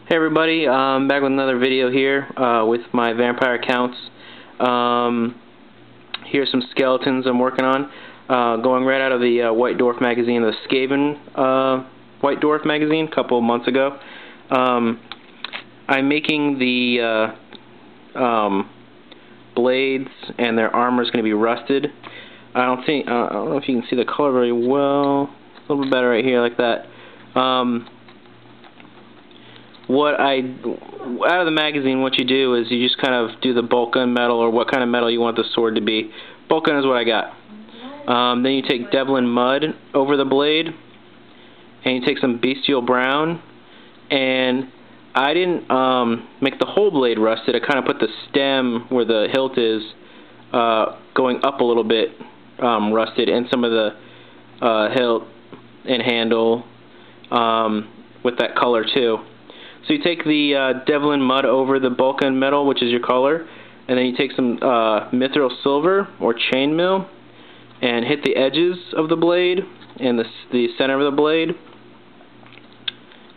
Hey everybody, back with another video here with my vampire accounts. Here's some skeletons I'm working on, going right out of the White Dwarf magazine, the Skaven White Dwarf magazine, a couple of months ago. I'm making the blades, and their armor is going to be rusted. I don't know if you can see the color very well. It's a little bit better right here, like that. Out of the magazine, what you do is you just kind of do the boltgun metal, or what kind of metal you want the sword to be. Boltgun is what I got. Then you take devlun mud over the blade, and you take some bestial brown, and I didn't make the whole blade rusted. I kind of put the stem where the hilt is going up a little bit rusted, and some of the hilt and handle with that color too. So you take the devlun mud over the boltgun metal, which is your color, and then you take some mithril silver or chainmail and hit the edges of the blade and the center of the blade.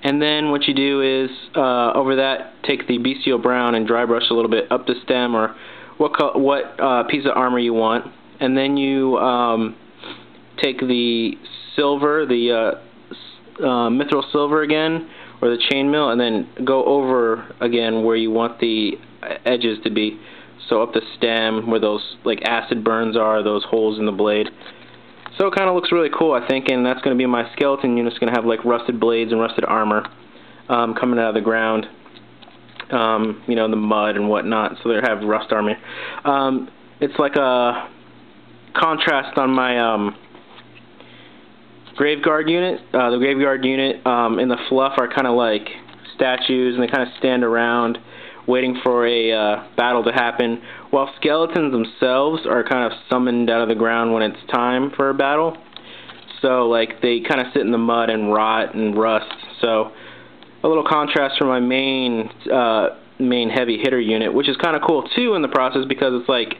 And then what you do is over that, take the bestial brown and dry brush a little bit up the stem, or what piece of armor you want. And then you take the silver, the mithril silver again, or the chainmail, and then go over again where you want the edges to be. So up the stem where those like acid burns are, those holes in the blade. So it kind of looks really cool, I think, and that's going to be my skeleton unit. It's going to have like rusted blades and rusted armor coming out of the ground. You know, the mud and whatnot, so they have rust armor. It's like a contrast on my Graveguard unit. The Graveguard unit in the fluff are kind of like statues, and they kind of stand around waiting for a battle to happen, while skeletons themselves are kind of summoned out of the ground when it's time for a battle. So like they kind of sit in the mud and rot and rust. So a little contrast from my main heavy hitter unit, which is kind of cool too in the process, because it's like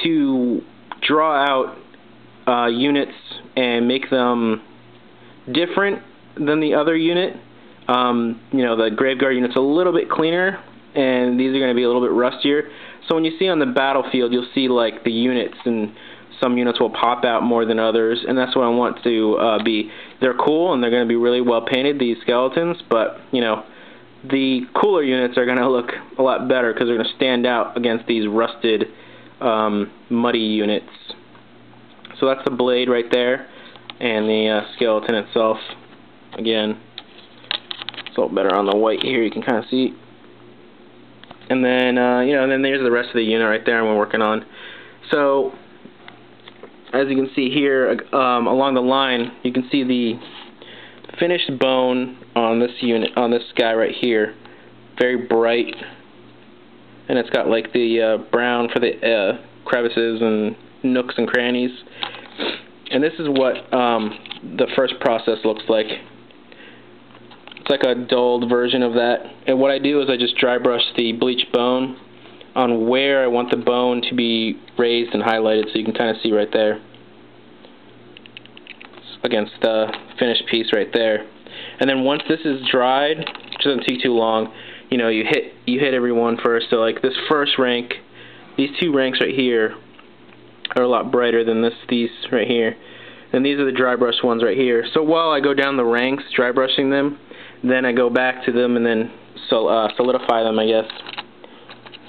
to draw out units and make them different than the other unit. You know, the Graveguard unit's a little bit cleaner, and these are going to be a little bit rustier. So when you see on the battlefield, you'll see like the units, and some units will pop out more than others, and that's what I want to be. They're cool, and they're going to be really well painted, these skeletons, but you know, the cooler units are going to look a lot better because they're going to stand out against these rusted, muddy units. So that's the blade right there, and the skeleton itself. Again, it's a little better on the white here, you can kind of see. And then, you know, and then there's the rest of the unit right there I'm working on. So, as you can see here, along the line, you can see the finished bone on this unit, on this guy right here. Very bright, and it's got like the brown for the crevices and nooks and crannies. And this is what the first process looks like. It's like a dulled version of that. And what I do is I just dry brush the bleached bone on where I want the bone to be raised and highlighted, so you can kind of see right there against the finished piece right there. And then once this is dried, which doesn't take too long, you know, you hit every one first. So like this first rank, these two ranks right here are a lot brighter than these right here. And these are the dry brush ones right here. So while I go down the ranks dry brushing them, then I go back to them and then solidify them, I guess.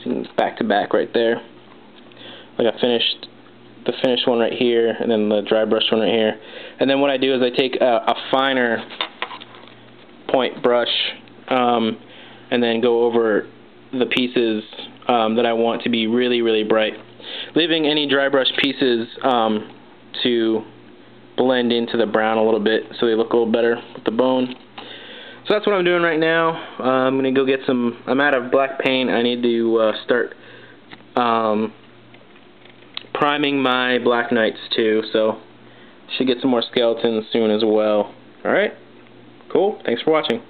So back to back right there. Like I finished the finished one right here, and then the dry brush one right here. And then what I do is I take a finer point brush and then go over the pieces that I want to be really, really bright, leaving any dry brush pieces to blend into the brown a little bit so they look a little better with the bone. So that's what I'm doing right now. I'm going to go get some, I'm out of black paint. I need to start priming my Black Knights too, so should get some more skeletons soon as well. Alright, cool, thanks for watching.